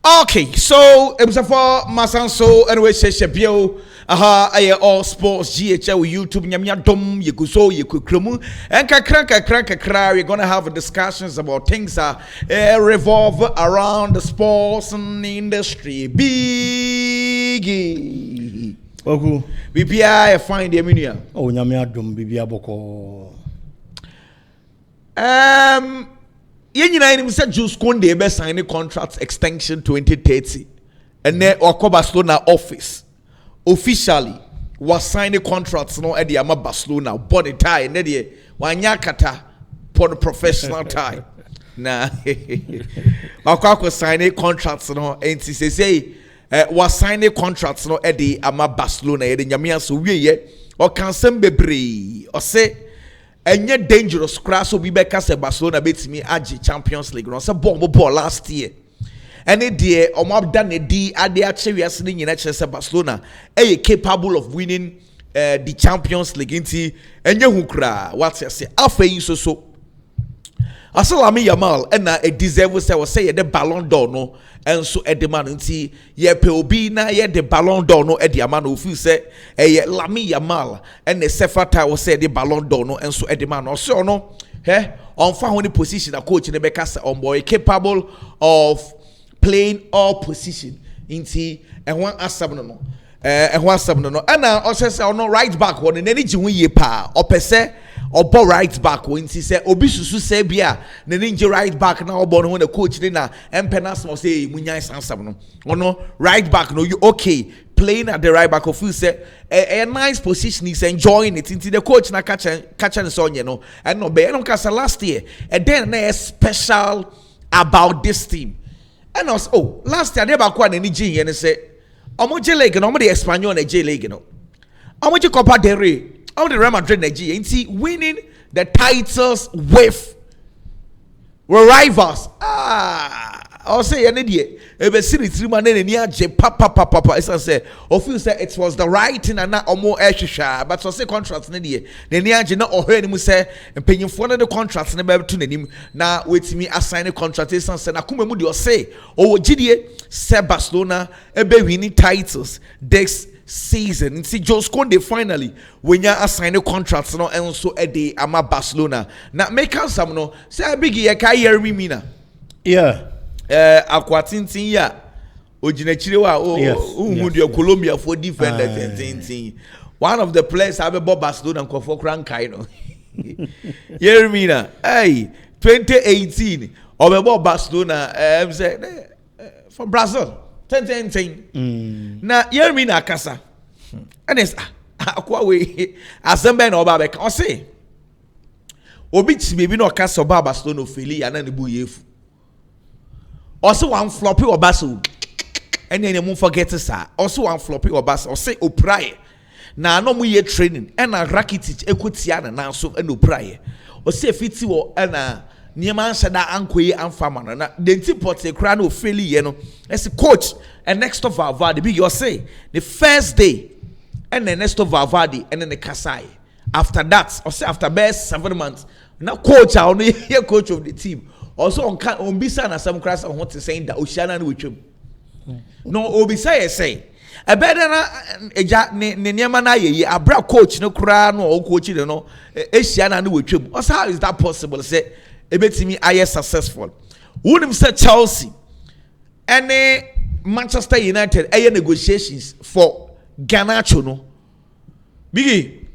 Okay, so it was for Masanso anyway Shebio I all sports GHL YouTube nyamya dom yekuso yekukremu and kakra we're going to have discussions about things that revolve around the sports and industry. Biggie. Oku. BBI find the amenia. Oh nyamya dom bibia boko. You said Jules Conde be signing contract extension 2030 and then Barcelona office officially was signing contracts no at the Barcelona body tie and the wanyakata for the professional tie. Nah, was signing contracts no and say was signing contracts no at the Barcelona and the Yamia so we or can some be or say enye dangerous crash so we be cast Barcelona beats me ag Champions League no say ball last year and it dey omo done e di ade achewe asene nyina chere Barcelona capable of winning the Champions League nti enye hu kra what you say afei so Asalami Yamal and a deserve say the Ballon d'Or no and so at the man nti ye pe obi na ye the Ballon d'Or no at the man who feel say Lami Yamal and the Sefata will say the Ballon d'Or no and so at the man also no on found position a coach in the Becca on boy capable of playing all position nti and one asam no and one asam no and now also say no right back one and any jiwe ye pa or per se or right back when he said Obisusu say bia na ninja right back now born when the coach na empenas must say munya sansam no no right back no you okay playing at the right back of you say a nice position he's enjoying it into the coach na catch and so you know and no be no case last year and then a special about this team and also last year they back one any G and say omo J League no omo the Espanyol na J League no omo J Copa del Rey the Real Madrid Nigeria winning the titles with rivals. I'll say an idiot. Ebe siri three man ne niaje papa. It's say of you say it was the right thing and not more extra. But so say contracts ne die. Ne niaje na ohwe ni mu say mpanyimfo na the contracts ne be to nanim na wait me assign a contract say na kuma mu de say o gidie say Barcelona ebe winning titles this season. See Jose Conde finally when you assign a contract no and so a day ama Barcelona. Now make us some no say big ye ka hear me mina. Yeah. Akwatintin ya ojinachire wa o Colombia for defender tintin. One of the players have Bob Barcelona and for Crankai no. Hear me na. Hey, 2018 Bob Barcelona say from Brazil. 10 na hear me na kasa and it's akwa we assemble na oba be o say obi ti be no kasa oba Barcelona ofeli ya na ne bu yefu o say one floppy oba so and then you forget sir o say one floppy oba so o say oprai na no mu ye training and na Rakitic ekotia na so and oprai o say fiti wo na Niema Shada Ankoye and Famana. Now, the Tipot a crown of Philly, you know, as a coach, and next of Valverde, big you say the first day, and then next of Valverde, and then the Kasai. After that, or say after best 7 months, now coach, I only hear coach of the team. Also on Bisa and some class, I want to say that Oceana with him. No, Obisa say. A better Niamana, a bra coach, no crown or coach, you know, Oceana with him. Also, how is that possible? Say, ebetimi aye successful wouldn't say Chelsea and Manchester United aye negotiations for Garnacho no bigi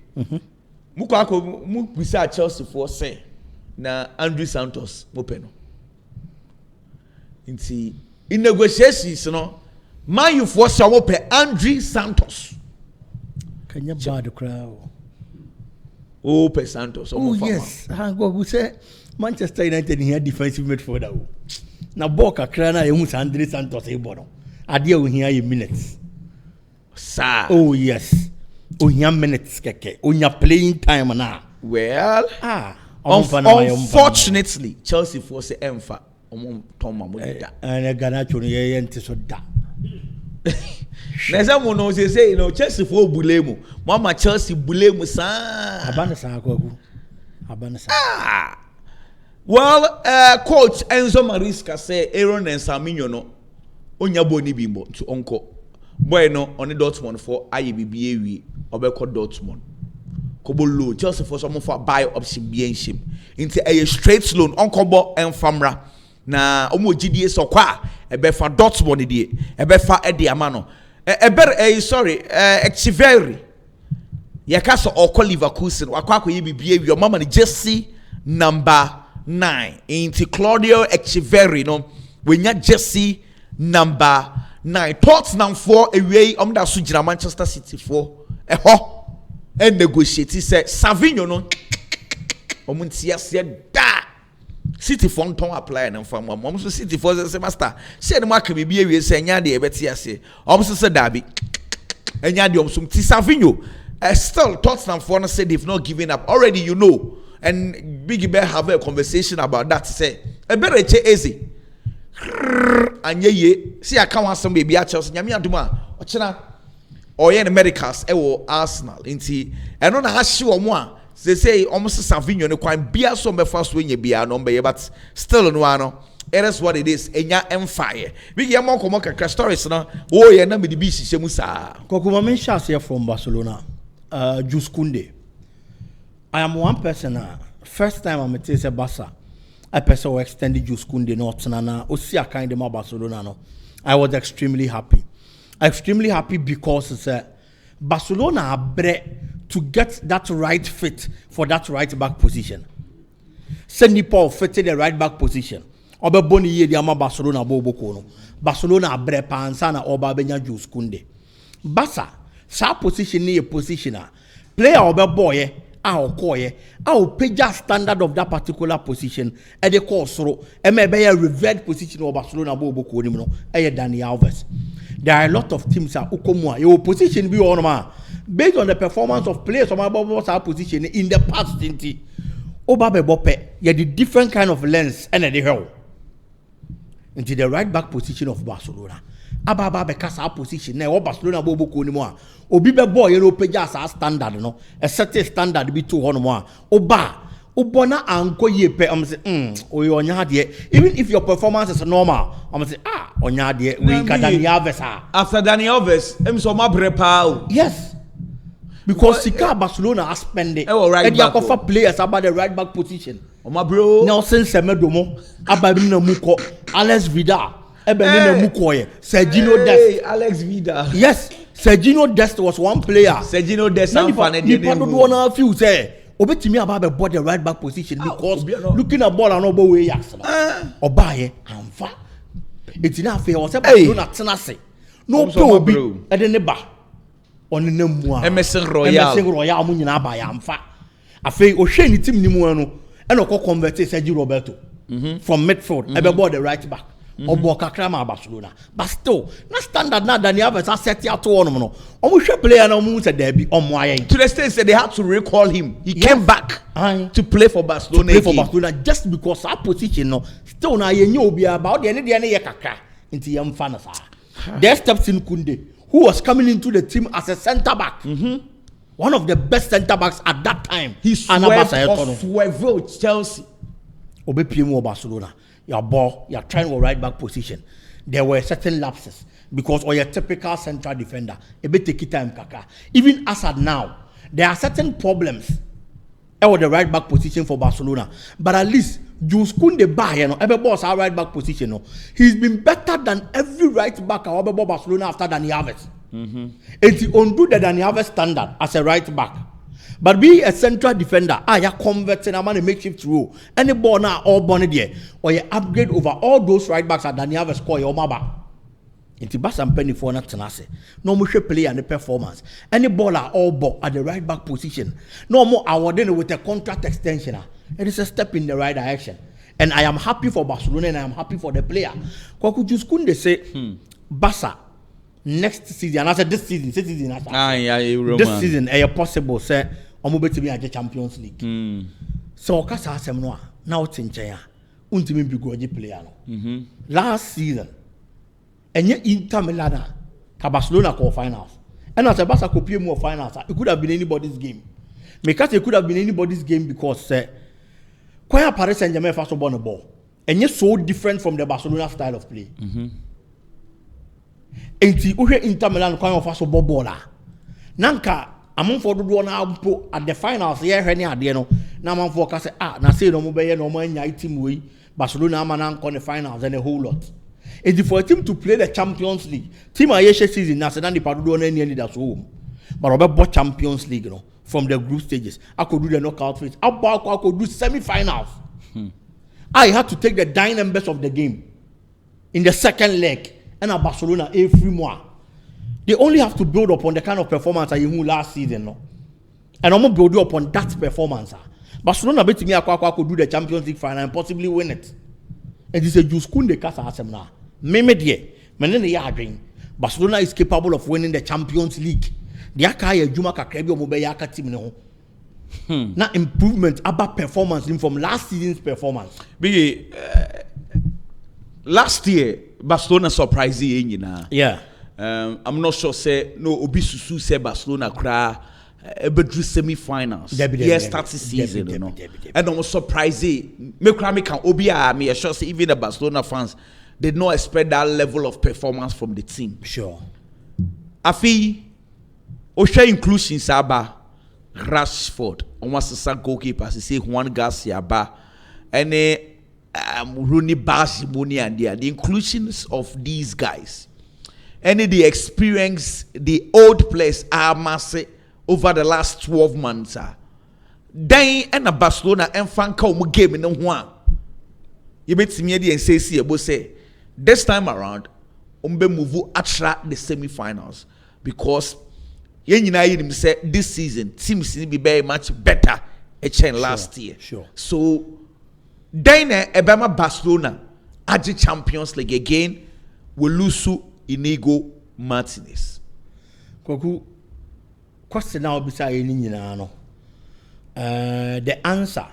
muko ako mu bisa Chelsea for say na Andrew Santos mopeno inti in negotiations no man you for so mope Andrew Santos kanya bad crowd pe Santos oh yes go say Manchester United here defensive midfielder. Na ball kakra na ehun Andre Santos e bono. Ade o here a minutes. Sir. Oh yes. O here minutes keke. O nya playing time na. Well, unfortunately, Chelsea for say emfa omo Tom mo da. And Garnacho no ye ente so da. Na some no say you know Chelsea for bulemu. Mama Chelsea bulemu sa. Abana sa akwaku. Abana sa. Well, coach Enzo Maresca say Aaron and Saminho no onya boni bimbo to onko boy no on Dortmund for IBBA obeko Dortmund kobo loan Chelsea for some for buy option bi enhim into a straight loan onkobo enfamra na omo gidie so kwa ebefa Dortmund die ebefa edi amano sorry Echeverry yakaso okọ Leverkusen wakwa akoye bibie wi mama ni jersey number 9 into Claudio Echeverry no wenya jersey number 9 Tottenham for away da so gira Manchester City for eho and negotiate say Savinho no omuntia se da City for ton apply na fam mom so City for say master say no aka bibie wi say nya de ebeti ase omso say dabi enya de omso ti Savinho still Tottenham for no say they've not given up already, you know, and Big Bear have a conversation about that. Say a better easy and ye see I can't want some baby at Chelsea nyame aduma ochina oye the medicals e Arsenal inti and on has show mo they say almost Savinho no kwan bia so be first when ye bia no be but still no ano it is what it is enya empire big yam ko mo kakra stories no oh ye na me di bi sise mu sa kokuma men share from Barcelona. Jules Koundé. I am one person. First time I'm a Barca. I person extended Jules Koundé no option osi kind of Barcelona no. I was extremely happy. Extremely happy because it's Barcelona are bred to get that right fit for that right back position. Sandy Paul fitted the right back position. Obe boni ye di ama Barcelona bobo kono. Barcelona are bred pa ansana oba benya Jules Koundé. Barca sa position ni a positioner. Player obe boy our page standard of that particular position at the course so e may be a revered position of Barcelona bobo ko no e Dani Alves. There are a lot of teams that ukomwa your position be on ma based on the performance of players on my position in the past tinti oba be bope ye the different kind of lens and the hell into the right back position of Barcelona. Ababa be kasa position na Barcelona bobo ko ni mo a obi be boy no page as standard no a certain standard be to hono mo a obona anko ye pe am say onya de even if your performance is normal am say onya de we ka Dani Alves after Dani Alves em so ma brepa yes because Sika Barcelona has spent it and you offer players about the right back position my bro Nelson Semedo mo ababi na muko Alex Vidal Sergino Dest. Alex Vidal. Yes, Sergino Dest was one player. Sergino Dest and you don't wanna feel say obetimi about the right back position because looking at ball and obo way yaks. Obaye amfa. It's enough for us about tenase. No obi e de ne ba. On ne mu a. Emerson Royal mu nyina ba ya amfa. Afei o hwe ni team ni mu no e no convert Sergio Roberto from midfield about the right back. Obo kakrama Barcelona but still na standard na Dani Alves set ya to one no omo hwe player na omo say derby omo ayen to the stage said they had to recall him he came back to play for Barcelona just because our position no still na yenye obi about the ne ye kakra nti yem fa na sa there steps in Koundé who was coming into the team as a center back one of the best center backs at that time he swerved Chelsea obe pm Barcelona your ball, you're trying to right back position. There were certain lapses because or your typical central defender, a bit take time kaka. Even as at now, there are certain problems at the right back position for Barcelona. But at least Jules Koundé every boss our right back position. No, he's been better than every right back at Barcelona after Dani Alves. And he undo the Dani Alves standard as a right back. But be a central defender, you converting a man a makeshift role. Any ball now all born there, or you upgrade over all those right backs that Dani Alves score your maba. Into bass and penny for not tenacity. No more play and the performance. Any ball are all ball at the right back position. No more awarding with a contract extension. It is a step in the right direction. And I am happy for Barcelona and I am happy for the player. Kwaku Jules Koundé say Barca next season, I said this season, this season, possible say omo betimi age Champions League. So okasa asem no now tinchen untimi bi goje player no. Last season enye Inter Milan ka Barcelona call finals. And as a Barca copy more finals, it could have been anybody's game. Because it could have been anybody's game because Kwaya Paris Saint-Germain first won the ball. And so different from the Barcelona style of play. enti uhwe Inter Milan kwan of so bobola nanka amonfo dodo na ampo at the finals ye hwe ne ade no na amonfo ka say na say no mo be ye no mo anya team we Barcelona ama na nko the finals and a whole lot. It's for a team to play the Champions League. Team Ayesha season na say na the padodo na any leaders home. But Robert Champions League, from the group stages. I could do the knockout phase. I could do semi-finals. I had to take the dynamics of the game in the second leg. And at Barcelona, every more. They only have to build upon the kind of performance I had last season. No? And I'm going to build upon that performance. Barcelona bet me I could do the Champions League final and possibly win it. And this is a juice kunde kasa asem na. Meme die. Menene ya adwen. Barcelona is capable of winning the Champions League. The akaya juma kakrebi omobe yaka team ne ho. Na improvement about performance from last season's performance. Big last year Barcelona surprised you na. Yeah. I'm not sure say no obi susu say Barcelona kra ebedru semi-finals. Yes, start the season, you know. And I'm surprised me kra me can obi me sure say even the Barcelona fans did not expect that level of performance from the team. Sure. Afi Osha inclusion Saba Rashford almost a goalkeeper say Juan Garcia ba and Rooney Basimoni and the inclusions of these guys and the experience the old players are massive over the last 12 months then and a Barcelona and Franco game in the one you bet me and say this time around move attract the semi-finals because say this season seems to be very much better than last year. Sure. So then Ebama Barcelona at the Champions League again will lose to Inigo Martinez. Koku question now beside any no. The answer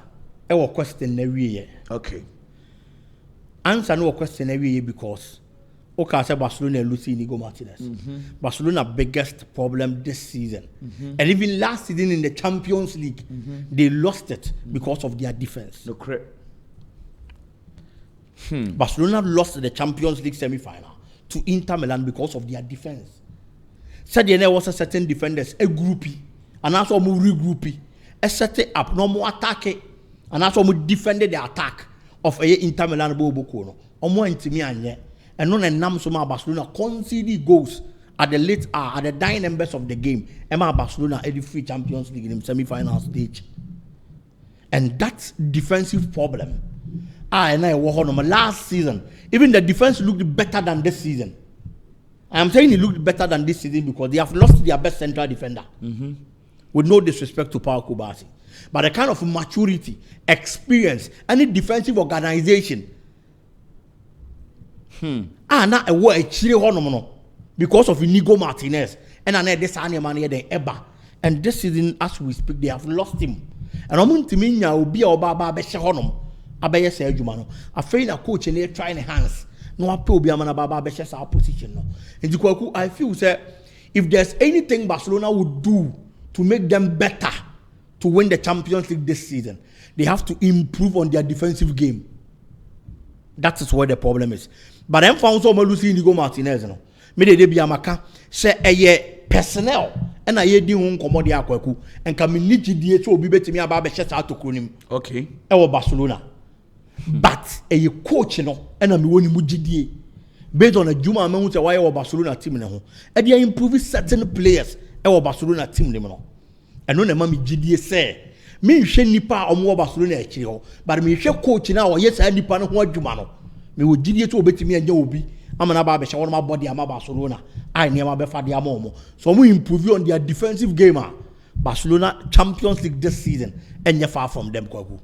I question every year. Okay. Answer no question every year because okay, say Barcelona losing Inigo Martinez. Barcelona biggest problem this season. And even last season in the Champions League, they lost it because of their defense. No correct. Barcelona lost the Champions League semi-final to Inter Milan because of their defense. Said there was a certain defenders, a groupie, and also more regroupie, a set up, no more attack, and also more defended the attack of a Inter Milan Bobokono. Or more intimate. And non and Namsoma Barcelona conceded goals at the late at the dying embers of the game. Emma Barcelona at the free Champions League in the semi-final stage. And that's defensive problem. And I was on last season. Even the defense looked better than this season. I am saying it looked better than this season because they have lost their best central defender. With no disrespect to Paul Kubasi. But the kind of maturity, experience, any defensive organization. Now a word because of Inigo Martinez and I this animal here the Eba. And this season, as we speak, they have lost him. And I'm going to mean now be our Baba Beshahonom. Abaya Serjumano. I feel a coach and they're trying hands. No, I will be a man Baba Besha's position. No. And I feel say if there's anything Barcelona would do to make them better to win the Champions League this season, they have to improve on their defensive game. That is where the problem is. But I'm found so much Inigo Martinez. No, me de be amaka say a personnel and I di hun komo de akwaku and can me need die so obi betimi aba be shesa atokronim. Okay. E wo Barcelona. But a coach no and me woni mu gidie based on a juma man say why wo Barcelona team ne ho. E dey improve certain players e wo Barcelona team ne no. And no na ma me gidie say me hwe nipa omo Barcelona e kire ho but me hwe coach na wo yes nipa no ho adwuma no. Me wo gidie to obetimi anya obi amana ba be hye won ma body ama Barcelona ai ne ma be fa de ama so mo improve on their defensive game. Barcelona Champions League this season and far from them kwaku.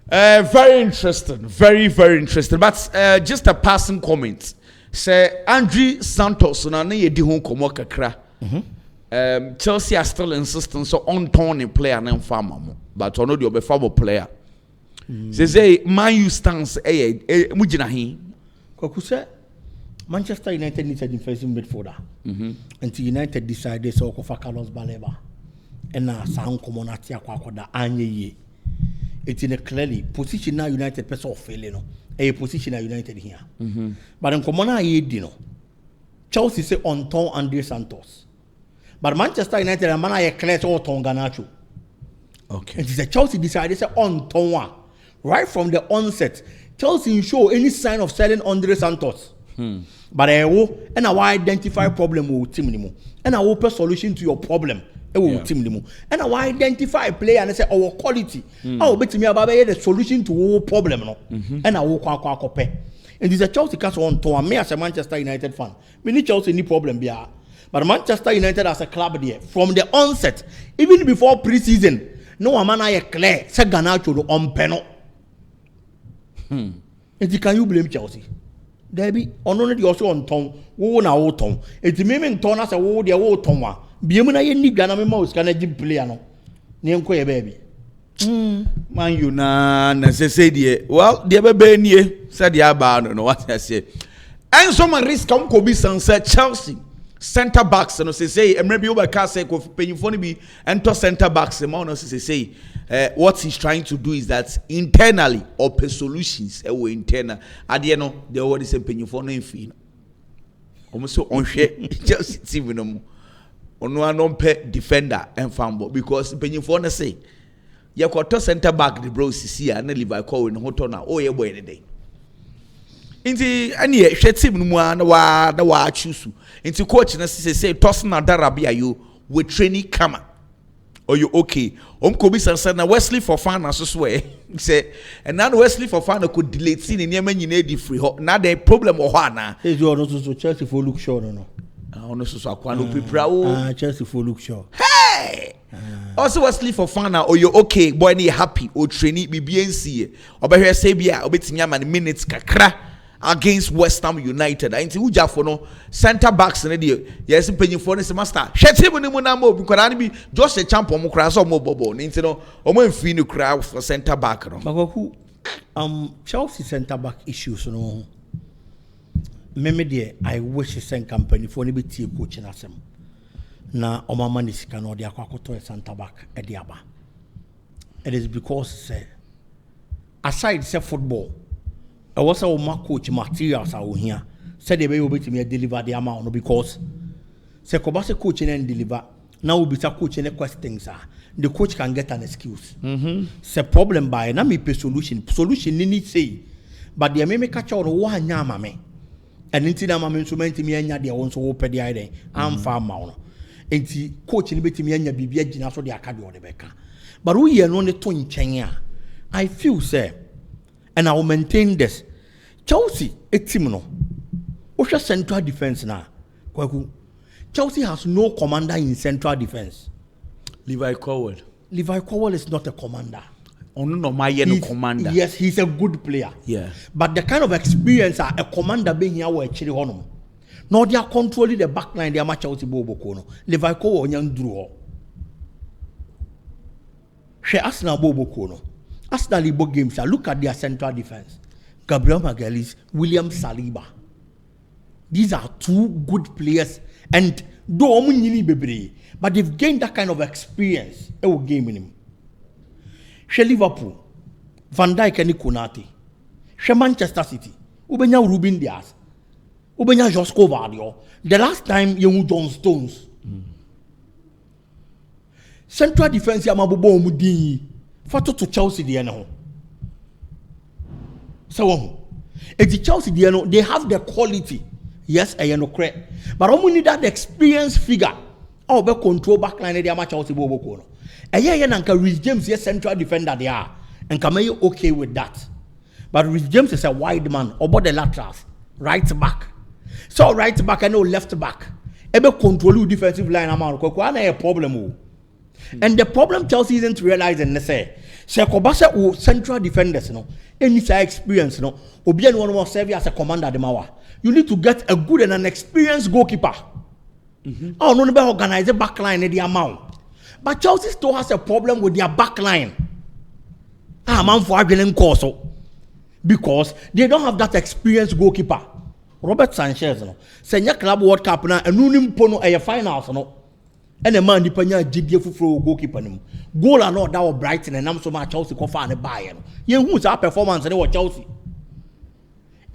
Very interesting, very interesting, but just a passing comment. Say Andre Santos na na yedi ho komo kakra. Chelsea are still insisting so on turning player na mfama but ono de obefabo player. Say Man U stance mujina hi. Kwaku say Manchester United needs a defensive midfielder. Until United decided so for Carlos Baleba. And now sound commonality akwakoda anye ye. It's in a clearly position now United person of failing no. A position now United here. But in common ye dino. Chelsea say on ton Andre Santos. But Manchester United and man are clear to ton Garnacho. Okay. And the Chelsea decided to say on ton right from the onset. Chelsea show any sign of selling Andre Santos. But I will and I will identify problem with team anymore. And I will put solution to your problem. Team anymore. And I will identify a player and I say our quality. I will bet me about the solution to all problem. No? And I will pay. And this is a Chelsea cast on to me as a Manchester United fan. We need Chelsea any problem there. But Manchester United as a club there from the onset, even before pre-season, no man I clear say Garnacho on penal. And can you blame Chelsea? Debbie, only also on tongue, who na old tongue. It's me ton as a word, their old tongue. Be a man, I need Ganami Mouse, can I give player no? Name queer baby. Man, you na say, well, the baby near said the Abba, no what I say. And some risk come could be said Chelsea. Centre backs, and say, and maybe over Castle of Penny be enter centre backs. The man say, what he's trying to do is that internally or per solutions, internal. At the end, they already say Penny for no fee. Almost so on share just even on one pet defender and fumble because Penny for no say, you got centre back the bros see and Levi call in Hotona, oh, yeah, boy, day. Inti any hwete mu na wa choose inti coach na say toss na darabia you we training kama or you okay ko bi sansa na Wesley Fofana so say and now Wesley Fofana could delete sin in yema nyina di free ho na the problem o ho ana is you also so Chelsea for look sure no ono so akwa no prepare o Chelsea for look sure hey also Wesley Fofana or you okay boy ni happy o training BBNC obehwe say bia obetimi ama minutes kakra against West Ham United. I think uja for no centre backs in the yes penny for this master. Shete mu ni mu na mo because be just a champion mo kra so mo bobo. Nti no o mo mfi ni kra for centre back no. But who Chelsea centre back issues no. Meme there I wish send company for ni be tie coach na asem. Na o mama ni sika no de akwakoto centre back e de aba. It is because aside say football I was a coach materials out here. Said they will be to me deliver the amount because say Kobase coaching and deliver. Now will be coaching the questions the coach can get an excuse. Say problem by na me pay solution. Solution ni need say. But they may catch on one yama me. And into the mama instrument me anya they want to open the idea. I'm far mount. Enti coaching be to me anya bibia gina so the academy or the beka. But we are not the twin chenya. I feel say and I will maintain this. Chelsea, a team no. What's central defense now? Chelsea has no commander in central defense. Levi Cowell. Levi Cowell is not a commander. Oh no, my no commander. Yes, he's a good player. Yeah. But the kind of experience a commander being here where actually honor. No, they are controlling the back line. They are Chelsea Bobo Kono. Levi Cowell young draw. She Arsenal Bobo Kono. Arsenal Libo games, look at their central defense. Gabriel Magalhaes, William Saliba. These are two good players, and though but they've gained that kind of experience. They will game in him. She Liverpool, Van Dijk and Konate. She Manchester City, Ubenya Ruben Diaz, Ubenya Josko Vardio. The last time you John Stones. Central defense Yamabubo Mudi. Fato to Chelsea the no. So if the Chelsea the no, they have the quality. Yes, I know correct. But only need that experienced figure. Oh, be control back line they are Chelsea Bobo Kono. And yeah, nanka Rhys James yes central defender they are. And come you okay with that. But Rhys James is a wide man about the laterals, right back. So right back and no left back. Ebe control defensive line amount. Kwa a problem. And the problem Chelsea isn't realizing, they say, Kobase or central defenders, no, any experience, no, Obi and one more serve as a commander the Mawa. You need to get a good and an experienced goalkeeper. Oh, no, never organize a back line in the amount. But Chelsea still has a problem with their back line. Man for Abelin Corso. Because they don't have that experienced goalkeeper. Robert Sanchez, no, Senior Club World Cup now, and Nunim Pono a finals, no. And a man depending on GDF for goalkeeper. Goal or not, that was Brighton, and I'm so much Chelsea go find a buyer. You who's our performance and they were Chelsea.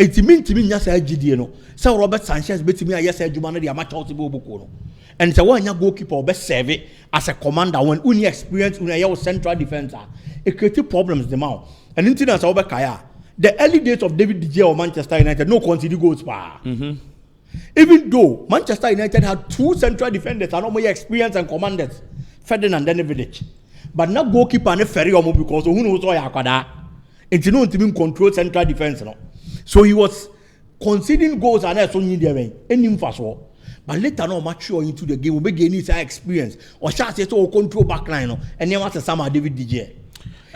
It mean to me just say GD no. So Robert Sanchez bet me yes adwuma no dey amateur Chelsea boko no. And so one goalkeeper be serve as a commander when only experience when you central defender. It create problems the man. And into that so kaya. The early days of David De Gea or Manchester United no concede goals pa. Even though Manchester United had 2 central defenders and no more experience and commanders, Ferdinand and Village. But now goalkeeper and ferry omo because who knows why akwada. It no even control central defense no. So he was conceding goals and so need there any fast. But later on mature into the game, we begin his experience or chance to control backline no. And then what's some David De Gea.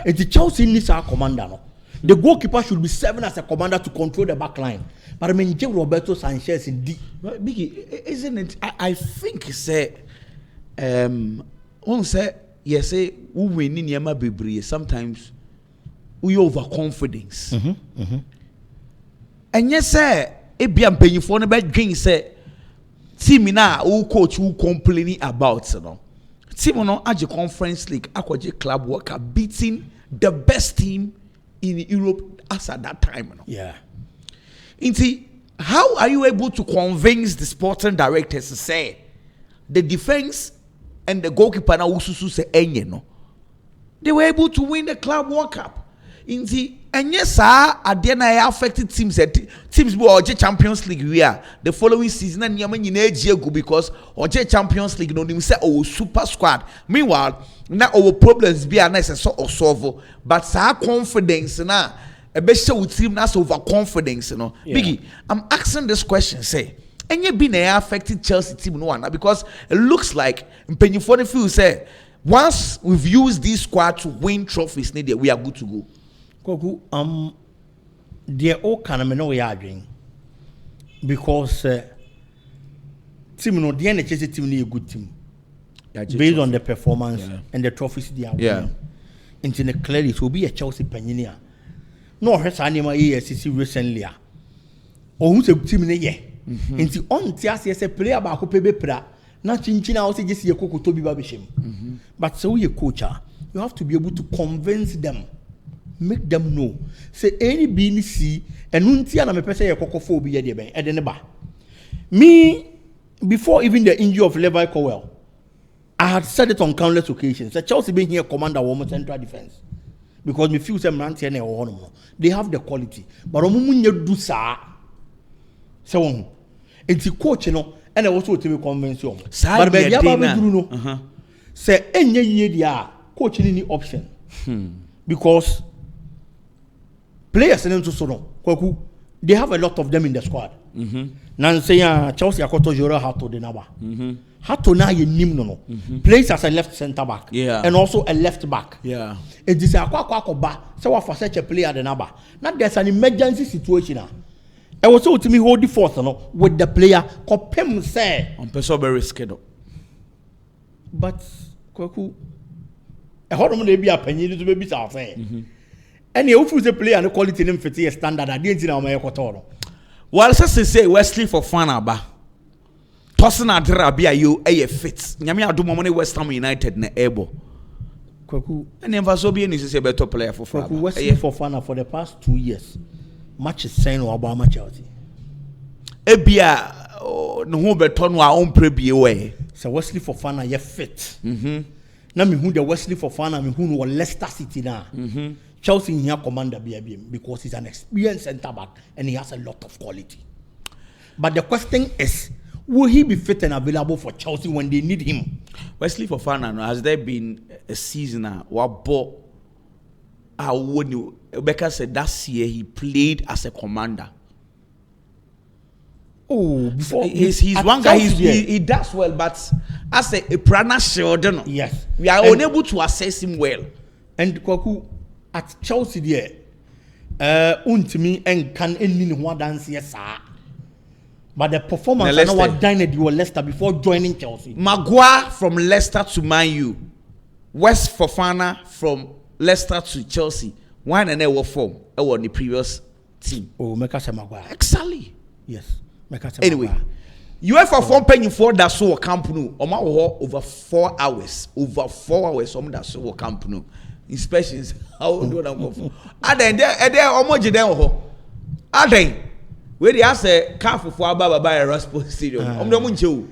And the Chelsea needs a commander no. The goalkeeper should be serving as a commander to control the back line. But I mean, Roberto Sanchez in D. Biggie, isn't it? I think say, one say, yes, say, we win in Yama Bibri. Sometimes we overconfidence. And yes, sir, it be a penny for the bad game. Say, team na who coach who complaining about you know. Team no at the Conference League, Aquaje Club worker beating the best team in Europe as at that time. You know? Yeah. Inti, how are you able to convince the sporting directors to say the defense and the goalkeeper now ususu say enye no? They were able to win the Club World Cup. Inti, and yes, I affected teams who are Champions League we are the following season and yaman in because Oje Champions League no say oh super squad. Meanwhile, now our problems be a nice sort of solve, but our confidence na a best with team that's overconfidence, you know. Yeah. Biggie, I'm asking this question, say, and you been affected Chelsea team no one because it looks like Penny for the few say once we've used this squad to win trophies, we are good to go. Koku, they're all kind of no arguing because team no the NHS team is a good team based on the performance and the trophies they are winning. Into the clearly it will be a Chelsea pensioner. No, her anima ESCC recently. Or who's a team in a year? Into on Tias as a player about who pay pra. Not chinchina also just your coco to be babishim. But so you coach, you have to be able to convince them. Make them know. Say any being see and untia na me pese ye kokophobia de ben e de ne ba. Me before even the injury of Levi Colwill, I had said it on countless occasions. That Chelsea being here commander woman central defense. Because me feel some man they have the quality. But omumunye do sa. So it's coach no and also to be convince you. But be aba do no. Say enye ye dia coach any option. Because players in so Kwaku, they have a lot of them in the squad. Now say Chelsea akoto Jora Hato de naba. Hato na ye nim no. Plays as a left centre back and also a left back. Yeah. It is a kwa ba so what for such a player de naba. Now there's an emergency situation. I was so to me hold the force no with the player kopem say on person be risky do. But Kwaku a hot woman be a penny to be bizarre. And you feel the player and the quality name fit a standard. I didn't know my quote. Well, say Wesley for Fana tossing a drabia you a fit. Nyami adu money West Ham United na ebo. Kwaku and never so be any say better player for Fana. Wesley for Fana for the past 2 years. Match is saying Obama Chelsea. Ebia no who better no our own prebie way. So Wesley for Fana ye fit. Na me who the Wesley for Fana me who no Leicester City na. Chelsea here commander BIBM because he's an experienced centre back and he has a lot of quality. But the question is, will he be fit and available for Chelsea when they need him? Wesley Fofana, has there been a season what bought? When you Becca said that year he played as a commander. Oh, before he's one guy. He does well, but as a prana shield, yes, we are unable to assess him well. And Kwaku at Chelsea there, untimi and can any one dance yes, but the performance I know what dined you were Leicester before joining Chelsea. Maguire from Leicester to Man U, West Fofana from Leicester to Chelsea. One and they were form on the previous team. Oh, Mekasa Maguire. Exactly. Yes. Anyway, UEFA form paying for that so camp no. Over 4 hours. Over 4 hours. Some that so camp no. Inspections. How do that go? Are they almost there? Are they? where they ask a car for Baba Erasmus Stadium. I'm the Muncho.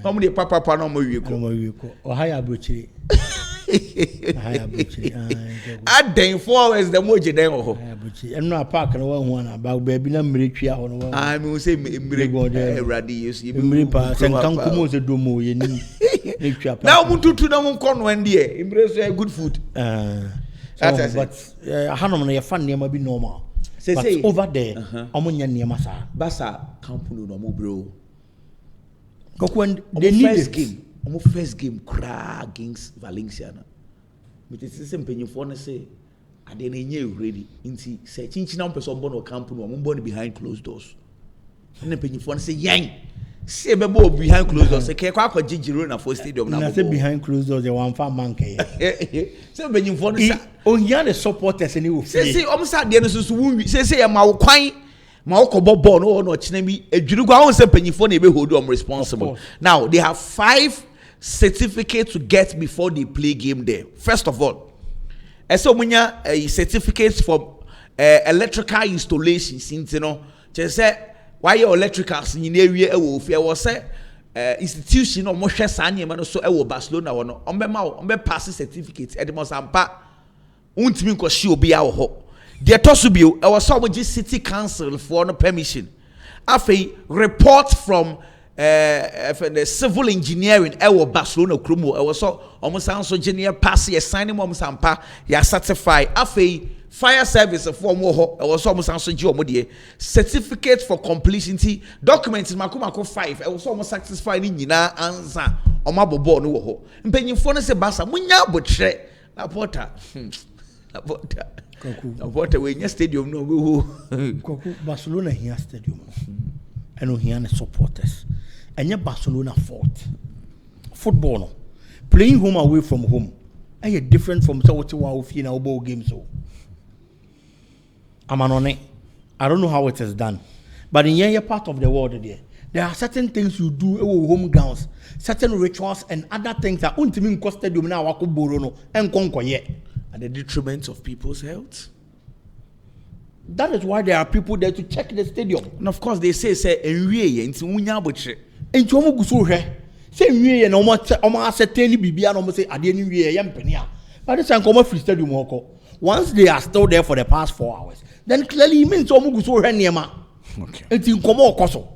How many papa no more you go? Or higher butchery. At then 4 hours the moji demo. I'm not parking one about baby military on one. I will say radius. You and Kankumo the Domo. You need now Mutu to them con one day. Embrace good food. But Hanum, your fun near may be normal. Say over there, Omonia near Massa. Bassa, Campuno, no bro. When they need game. First game cry against Valencia. But it's the same penny for say I didn't know ready. Inti say chinchina person born or camp no born behind closed doors. And the penny for say yang say bebo behind closed doors. Say kwa jijiro na for stadium na. Na say behind closed doors they one fan man ke. Say penny for say on here the supporters any of. Say almost at the end so wunwi say ya ma kwan ma okobo ball no chinemi edwuru gwa won say penny for na be hold them responsible. Now they have 5 certificates to get before they play game there. First of all, so munya certificates for electrical installations. You know, just say why your electricals in area was say institution or Moshe Sanya man so Barcelona or no on passing certificates at the Mosampa untimi ko shi obi awo ho. The tosubio I was some city council for no permission. After report from the civil engineering Barcelona Krumo was so almost engineer pass ye sign him sampa ya certify afi fire service for more was almost certificate for completion documents makuma 5 I was almost satisfied in nyina answer o mabobo no ho mpanyimfo no se basa munya botre na porter we nya stadium no we Barcelona here stadium and here the supporters and your Barcelona fought football no. Playing home away from home and different from what you are in our ball games. So I'm on it. I don't know how it is done, but in your part of the world there are certain things you do home grounds, certain rituals and other things that ultimately costed you now and conquer at the detriment of people's health. That is why there are people there to check the stadium. And of course they say into unya botre. Into omo guso hwe. Say nwie na omo ascertain bibia na omo say ade ni nwie ya mpani a. But this come free stadium hoko. Once they are still there for the past 4 hours, then clearly it means omo guso hwe niema. Okay. Eti nkomo okoso.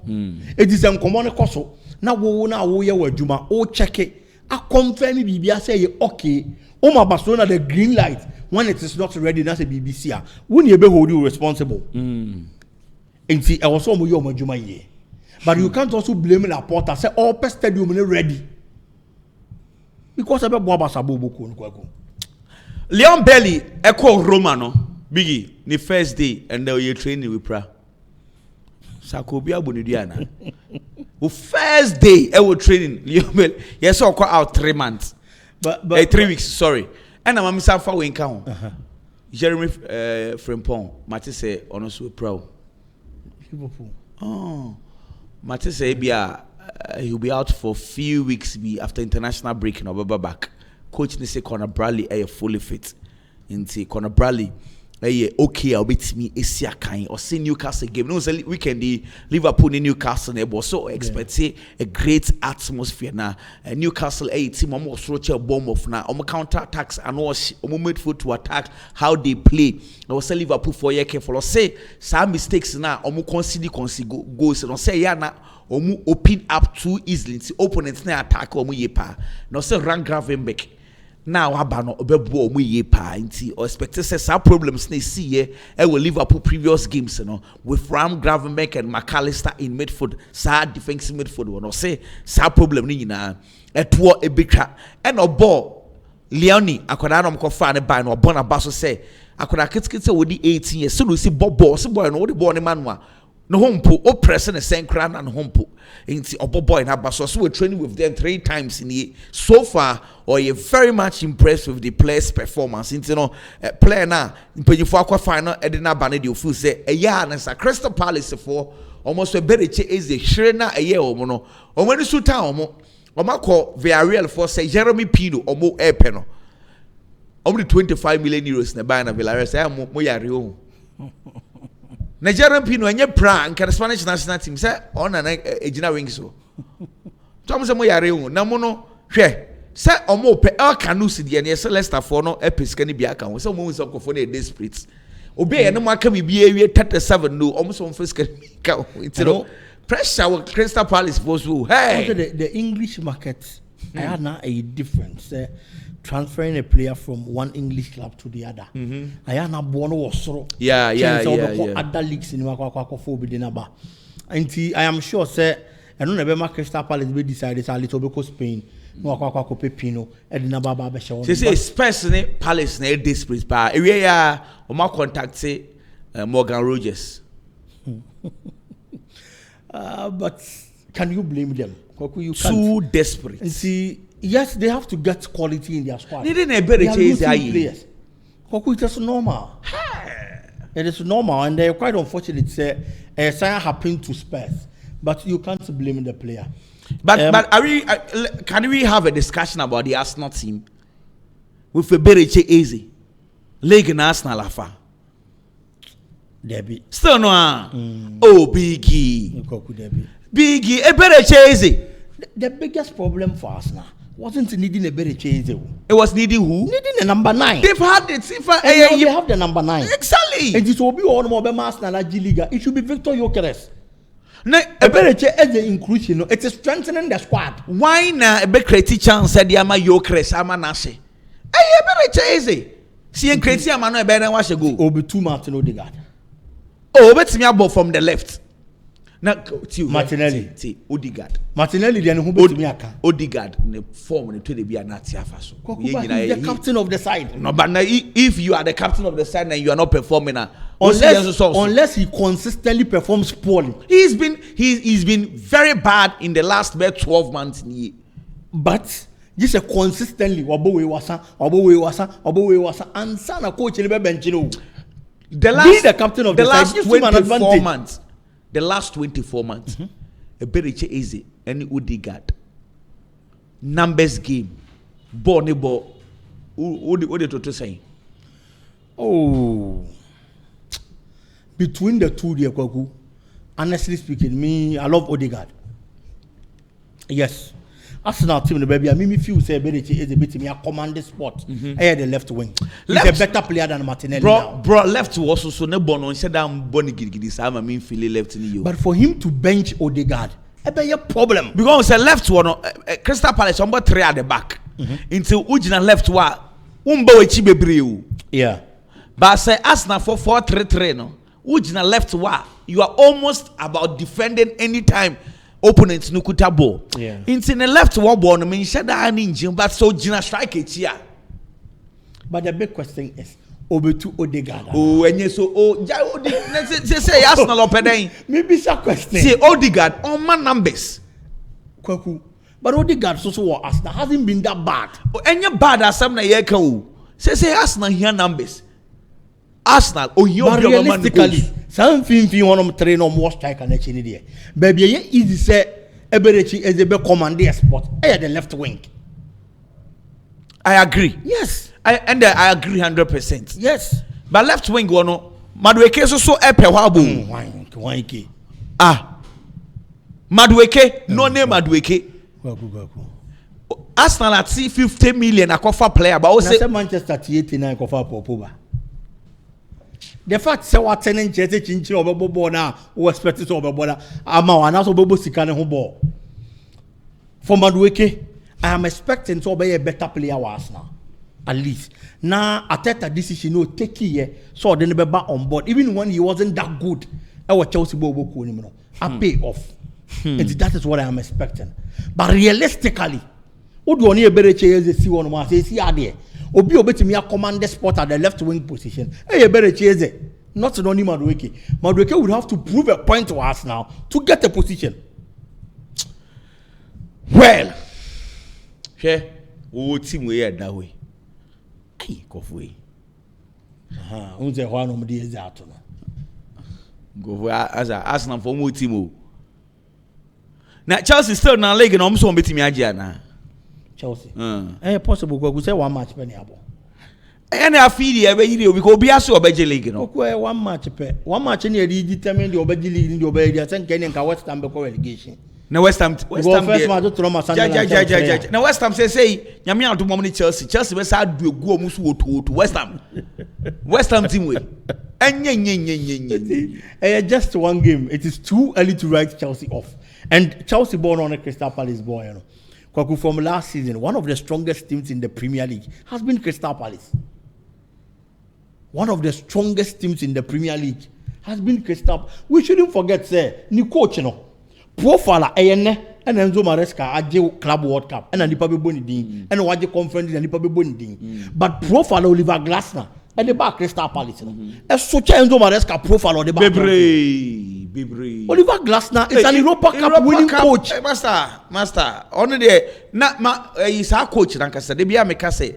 Eti se nkomo ne koso. Na wo ye wadwuma, o check it. A confirm bibia say okay. Oma Barcelona the green light. When it is not ready, that's a BBC. When you be hold you responsible. And see, I was so much. But you can't also blame Laporta. Say all pest stadium is ready because I be Boba Sabo Boko. Leon Belly echo Romano Biggie the first day and then you training with pra. Sakobia Bonidiana. First day I was training Leon Belly. Yes, I call out 3 months. But 3 weeks. Sorry. And I'm Safa Winka. Jeremy Frimpong, Matisse say, honestly, proud. Oh, Matisse say, he'll be out for a few weeks after international break and I'll back. Coach say Conor Bradley fully fit. Into Conor Bradley. Okay, I'll beat me Asia kind or see Newcastle game. No, weekend the Liverpool in Newcastle was so expect a great atmosphere now. Newcastle team almost throw a bomb of now. Counter attacks and was midfield to attack how they play. I was say Liverpool for year careful. Say some mistakes now. Concede goals. And say yeah now. Open up too easily. See opponents now attack yepa. No say rank Gravenberch. Now abano obebo mu ye pa nti or expect say some problems they see here with Liverpool previous games you know with Ram Gravenberch and McAllister in midfield sad defensive midfield one say some problem ni nyina etwo ebetwa and obo Leonie akoda no mko fa ne ban no obo na baso say akoda kitkit say wodi 18 years so no see bobo so boy no wodi ball ne manwa no hompo o press ne senkran and hompo inti obo boy na baso so we training with them 3 times in the so far or you very much impressed with the players performance inti no player na mpanyifo akwa final edina bane de feel say eya na sa Crystal Palace for almost a bereche is the hre na eye omo no omo ni suta omo akọ Villarreal for say Jeremy Pino omo epe no omo 25 million euros na buy na Villarreal say mo yare o Nigerian Pino and your prank and Spanish national team say on an ejina wing so. Thomas mo yare o na mo no hwe say omo pe el canu si de ne Celesta for no episkani bia kan so mo so kofo na desperate. Obi ye no aka bibia ewie 37 no omo so fiskani ka it no pressure with Crystal Palace supposed to hey the English market I had now a difference transferring a player from one English club to the other. I had now born was so other leagues in Wakako be the and I am sure say I don't know Crystal Palace be decided a little bit Spain no Wakako Pepino Edina Baba Beshaw. Say Spurs ne Palace ne desperate pa we ya o ma contact say Morgan Rogers. But can you blame them? You too desperate. And see, yes, they have to get quality in their squad. They didn't better chase players. It is normal. It is normal, and they're quite unfortunate. Say, something happened to Spurs, but you can't blame the player. But can we have a discussion about the Arsenal team with a better easy league in Arsenal afa? Debbie. Still no. Oh, Biggie. Biggie, a better chase. The biggest problem for us now wasn't needing a better chase. It was needing who? Needing a number 9. They've had it. They have the number 9. Exactly. And it will be all more Arsenal G Liga. It should be Victor Gyökeres. A better chase as the inclusion. It is strengthening the squad. Why now a better chance said Yama Gyökeres Amanashi? A better chase. See and crazy Amano better wash a go. Obi 2 Martin Odegaard. Oh, let's me about from the left. Now, Martinelli, Odegaard. Martinelli, then who put me aka? Odegaard, the form and to the be an Atiafaso. He's the captain of the side. No, but now, if you are the captain of the side and you are not performing, unless he consistently performs poorly, he's been very bad in the last 12 months. But just a consistently, Obowe wasa, and sana coach in the bench. Being the captain of the last side, 24 months. The last 24 months, a very easy any Odegaard numbers game, ball. What did you say? Oh, between the two, dear Kwaku, honestly speaking, I love Odegaard. Yes. Arsenal team, the baby, I mean, if you say ability is a bit me a commanding spot. I had the left wing. He's a better player than Martinelli. Bro, left to also so no bono said I'm Bonnie Giddy. I mean, Philly left in you. But for him to bench Odegaard, I be a problem. Because a left one, Crystal Palace, number 3 at the back. Until Ujina left one, Umbo Chibebriu. Yeah. But say Arsenal for 4-3-3, no. Ujina left one, you are almost about defending anytime. Opponents nukuta ball. Yeah. Into the left one ball, I mean, but so Gina strike it here. But the big question is, Obetu Odegaard. Oh, and yes, so say Arsenal open. Maybe it's a question. Say Odegaard on my numbers. Kwaku. But Odegaard so Arsenal hasn't been that bad. And you bad as some year ko. Say Arsenal here numbers. Arsenal, but realistically, something one of train or more striker next in there. Baby, easy say Eberechi is the commander spot. The left wing. I agree. Yes. I agree 100%. Yes. But left wing one no. Madueke so epe wabu. Madueke no name Madueke. Arsenal at 50 million akofa player, but also Manchester 89 akofa Popoba. The fact say what tenant jete chinchi obobo na we expect it obobo na ama wana so obobo sika ne ho ball. For Madueke, I am expecting to be a better player for Arsenal. At least. Now Arteta decision no take here so then be back on board even when he wasn't that good. I was Chelsea bobo ko ni no. I pay off. And that is what I am expecting. But realistically, who do only a better chase see one more say see there. Obi obetimi a commander spot at the left wing position. Hey, better chase it. Not only Madueke. Madueke would have to prove a point to us now to get a position. Well, okay, team we are that way. Hey, Kofwe. Who's the one of the that go as Arsenal for more team. Now Chelsea still na league and almost betimi agya na. Chelsea. Possible go say one match penny abo. And I feel the every because be aso obeje league no. Okay, one match in the determined the obeje league in the obeje. I think Kenyan can West Ham beko relegation. Na West Ham first match to Roma Sunderland. Na West Ham say nyame adom mo ni Chelsea be sa adu egu omu so woto West Ham team we just one game. It is too early to write Chelsea off. And Chelsea born on a Crystal Palace boy, you know. Kwaku, from last season, one of the strongest teams in the Premier League has been Crystal Palace. One of the strongest teams in the Premier League has been Crystal. We shouldn't forget, say, ni coach, you know. Profile, and Enzo Maresca, Aje Club World Cup, and Nipa Boni Ding, and Waje Conference, and Nipa Boni Ding. But profile Oliver Glasner, and the back Crystal Palace, you know. As such Enzo Maresca profile on the back. Bebre. Oliver Glasner is an Europa Cup winning coach. Master, only there. Na is our coach. Nankasa, they be a make say.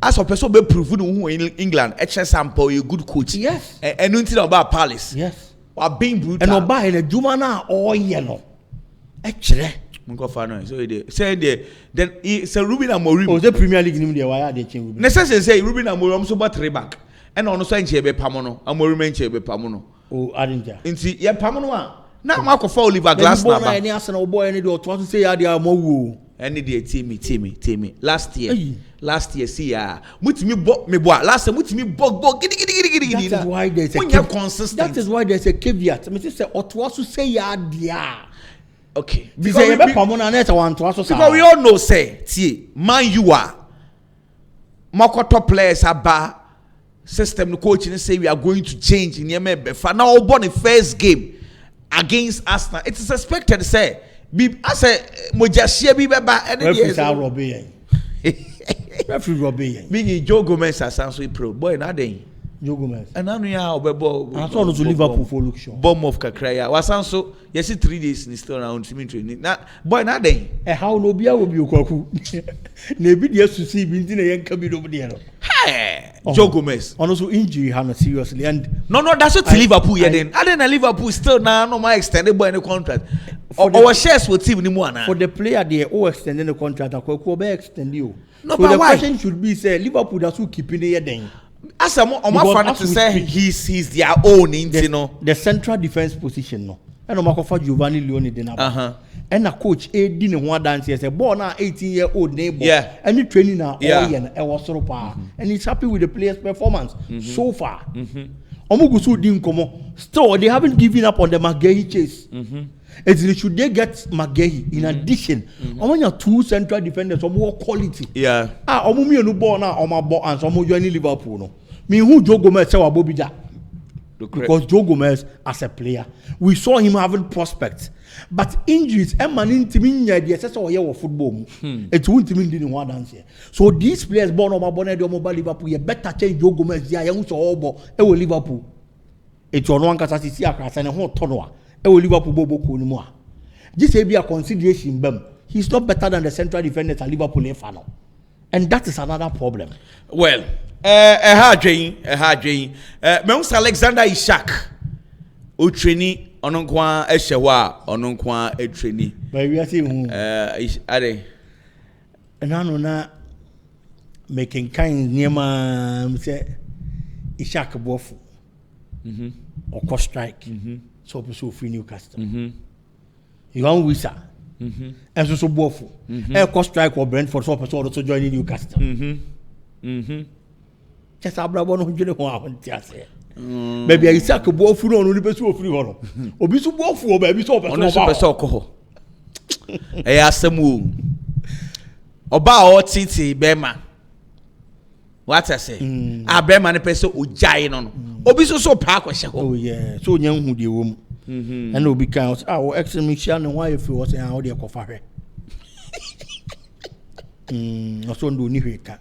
As a person be proven who in England, HS sample you good coach. Yes. And nothing about Palace. Yes. Or being brutal. And oba in a Jumana or yellow. Actually. So they say then it's a Ruben Amorim. Oh, the Premier League in India. Why are they changing? Necessary say Ruben Amorim so bat back. And on the side chebe pamono. Amorim chebe pamono. Oh, I didn't hear. Inti ya pamono. Na Marco for Oliver Glasner. Any Arsenal boy any do to say ya dia mo. Any day team. Last year see ya. Mutimi bo me boa. Last year mutimi bo gidi. That is why there's a consistent. That is why there's a caveat. Me say Otuasu say ya dia. Okay. Because we all know say man you are top players aba system the coach say we are going to change in Yemen. Now born the first game against Arsenal. It is expected say I say Mojashia be beba referee Robbie. Big Joe Gomez as Sanso pro boy na den. Joe Gomez. And now you are obebo. I saw to Liverpool for look sure. Bomb of Kakraya. Was Sanso yes 3 days in still around to me training. Na boy na den. How no bia will be okwaku. Na bi dey to see bi nti na yen ka bi do there no. Hey, Joe Gomez. Also injury had seriously and no that's what Liverpool here then. And then Liverpool still now no more extended boy any contract. Our shares with team ni mo ana. For the player they all extending the contract akwaku be extend you. No, so but the why? question should be say Liverpool that's who keeping the then. As a fan to say he's their own you know. The central defense position no. And Omakofa Giovanni Leone den aba. And a coach di ne ho dance say born na 18-year-old neighbor. Yeah. And the training na all yen e was soro pa. And he's happy with the players' performance so far. Omugusu di nkomo. Still they haven't given up on the McGahey chase. Should they get McGahey in addition? Your 2 central defenders or more quality. Yeah. Omumi no ball na ball and some joining Liverpool no. Me who Joe Gomez say Bobby because Joe Gomez as a player, we saw him having prospects, but injuries and man intiminya the assessor of football. It won't mean didn't want dance here. So these players born on my bonnet or mobile Liverpool, you better change Joe Gomez. Yeah, you so all Liverpool. It's on one case see across and a whole tonoa. Liverpool bobo kunimwa. This may be a consideration, but he's not better than the central defenders at Liverpool fan. And that is another problem. Well, a hard drain. Mount Alexander Ishak, Utrini, Ononkwa Eshewa, Ononkwa Etrini. But we are saying, Ade. And I know na making kind near my say Ishak Bofu or cost strike. So pursue free Newcastle. You want Wisa. And so Bofu. And cost strike or Brentford so pursue also joining Newcastle. Just a bravo no jene ho ahon ti ase. Baby Isaac Bofu no no pursue free ho. Obi so Bofu baby so pursue ko. E asemu. Oba o titi bema. What I say? Bema ne pese ojai no no. Obi so pa kwehye ho. Oh yeah. So nya hu de wom. And obi kan o exhibition no why if you say how de kofa hwe. So ndo ni hwe ka.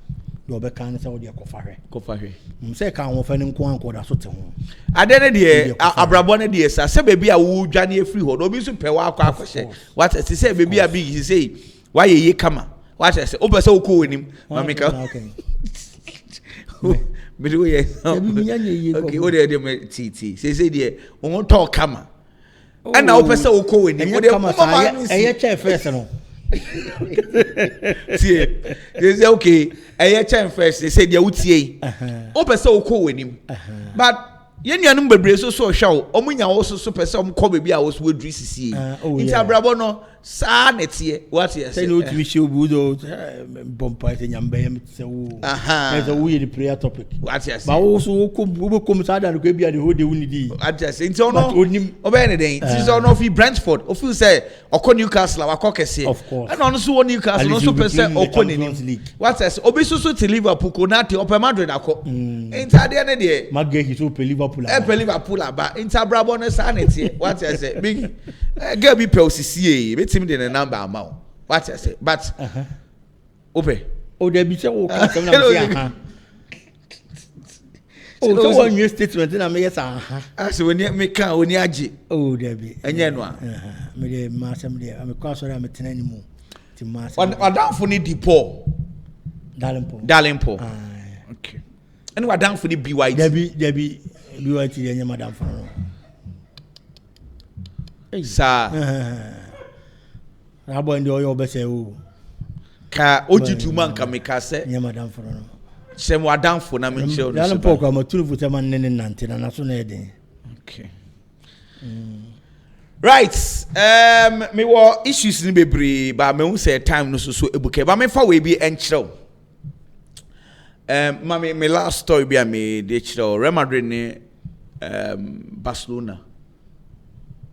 Do be kan say how de kofa hwe. Say kan wo fa ne nko anko da so te ho. Ade ne de abrabo ne de sa baby a wo dwane afri ho. Obi so pe wa akwa akwehye. What I say baby a big he say why ye kama. What I say o pese wo ko wenim. Mamika. Okay. Okay, what are them TT? Say there, we won't talk kama. And now person will call in. What come as I check first no. See, they say okay, I check first. They say they would see. Open so cool with him, but. Yen yanum bebre so show omunya also so pese omko bebi a was we drisi see nti abrabo no sa netie what you say no to be show budo bompa se nyambe yam se wo there's a weird prayer topic what you say but also come sa dan ko bia the whole day we need what you say nti ono obe ne den nti so ono fi Brentford o feel say okọ Newcastle akọ kese and ono so Newcastle no so pese okọ ni what you say obi so to Liverpool ko na te Open Madrid akọ nti ade ne de magge so pe Liverpool Liverpool aba Interbrabo no sanity what I say big girl be PLCCA betim the number amount what I say but ope o dey be say o ka sem na say o so one new statement na me yes as when me kan oni age o dey be enye no a me dey ma sem dey me kwa so me tena ni mu ti ma wadamfo ni Depo Dalimpo okay and wadamfo ni BYT there be BYT dey madam for no sa na boy ndi oyo be say o ka ojitu man ka me ka say nya madam for no sem wadamfo na me nche o no so ko ma tunu futa man ne nante na so na eden okay right me wo issues ni bebre ba me hu say time no so ebuke ba me fa we bi enchiro me last story be me de chiro Real Madrid ni Barcelona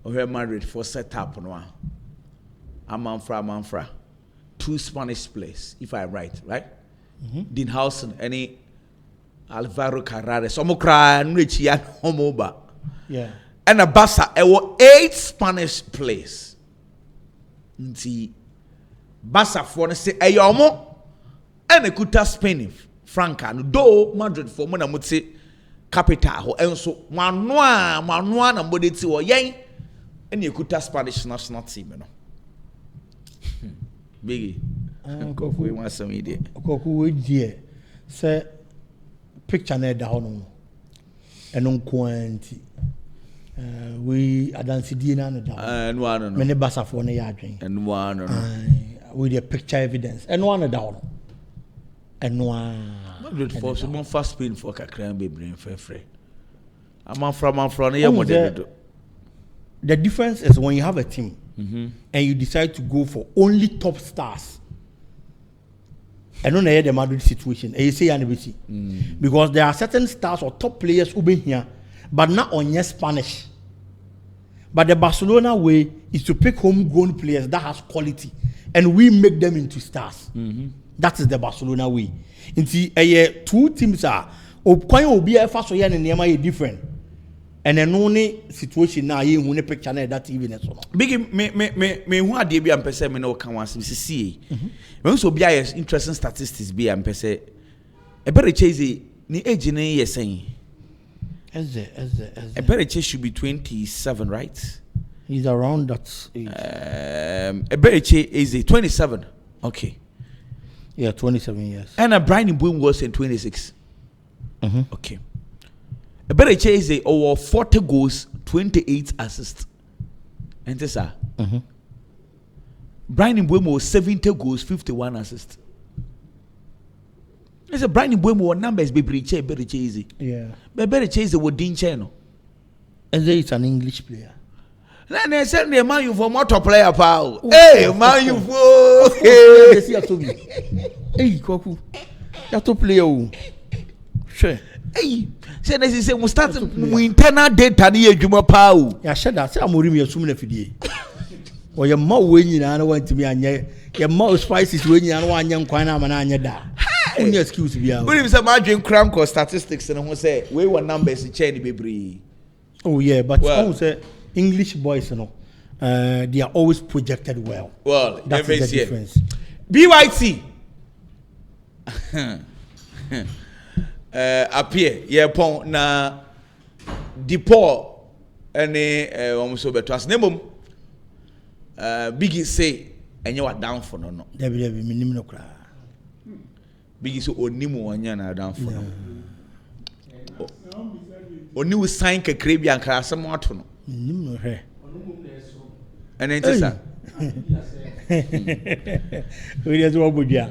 or Real Madrid for setup no Amanfra 2 Spanish players if I right Dean Housen any Alvaro Carrera so mo cry nrechi ya homo ba and a Barca e wo 8 Spanish players nti Barca for no say e yomo and ekuta Spain Franca no do Madrid for mo na muti capital ho enso manoa na mbode ti wo yen ene ekuta Spanish national team no bigi kofu we want some idea kofu we die say picture na da ho no eno nkoanti we adansi die na da no me ne basafo no ya adwen no we the picture evidence eno da ho no Madrid for so mon fast Spain for kakran be brain free I'm from no ya model the difference is when you have a team and you decide to go for only top stars. I don't know the Madrid situation. And you say because there are certain stars or top players who been here, but not on your Spanish. But the Barcelona way is to pick homegrown players that has quality, and we make them into stars. That is the Barcelona way. Inti two teams are obi efa so here na different. And then only situation now you who picture that even so big me who ade bi am pese me no kan wan see me so bia interesting statistics bi am pese e better chase ni age ni yesen as a better chase should be 27 right he's around that age a better chase is 27 okay yeah 27 years and a Brian Boom was in 26 okay a better chase over 40 goals, 28 assists. And this Brian Mbeumo 70 goals, 51 assists. There's a Brian Mbeumo numbers be better chase. Yeah. But better chase with Dean Channel. And there is an English player. Then they send the man you for motor player pal. Hey, man you for hey, Koku. That to player. Sure. Hey, say this say we start we internal data ni adwuma pa o. Ya sheda say amorim yasum na fidie. O ye ma we nyina na wantimi anye, ye ma spices we nyina na wanye nkwan na amana anye da. Only excuse bia. We say ma dwen cram ko statistics na ho say we were numbers chain bebre. Oh yeah, but well, say English boys no they are always projected well. Well, that's the difference. BYT appear ye pon na Depo ene omuso beto as nemom Biggie say enye wa down for no debi minim no kra Biggie so onimu onya na down for no oni we sign kakre bi ankara asem ato no minim no he ene ntisa We just walk with you.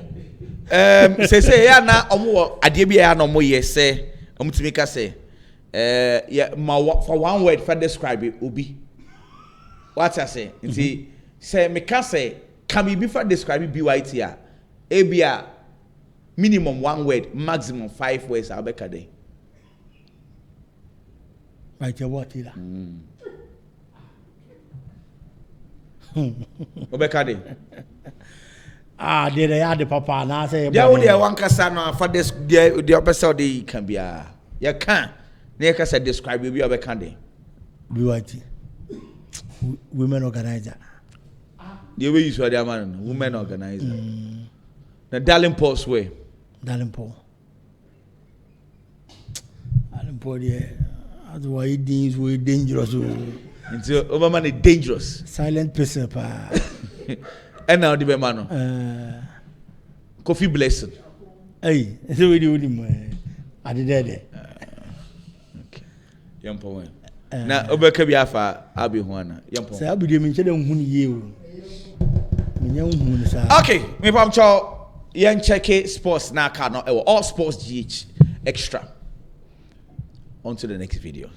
Say ya na omo ade bia ya na omo ye say omo timi ka say yeah for one word for describe it obi what I say nti say me ka say can me be for describe BYT a bia minimum one word maximum 5 words abeka dey right what ila obeka dey they had the papa na say yeah we dey one kasa no for this the episode dey can be ya can na ka say describe bi obeka dey BYT women organizer the way you saw the man women organizer na darling Paul's way Darling Paul there as why things were dangerous until Obama is dangerous silent person pa and now the man coffee blessing hey so we do him I did there okay yampo na obeka bi afa abi ho ana yampo say abi dem nche dem hu ni ye o me hu ni sa okay me pam cho yen check sports na ka no all sports GH extra on to the next video.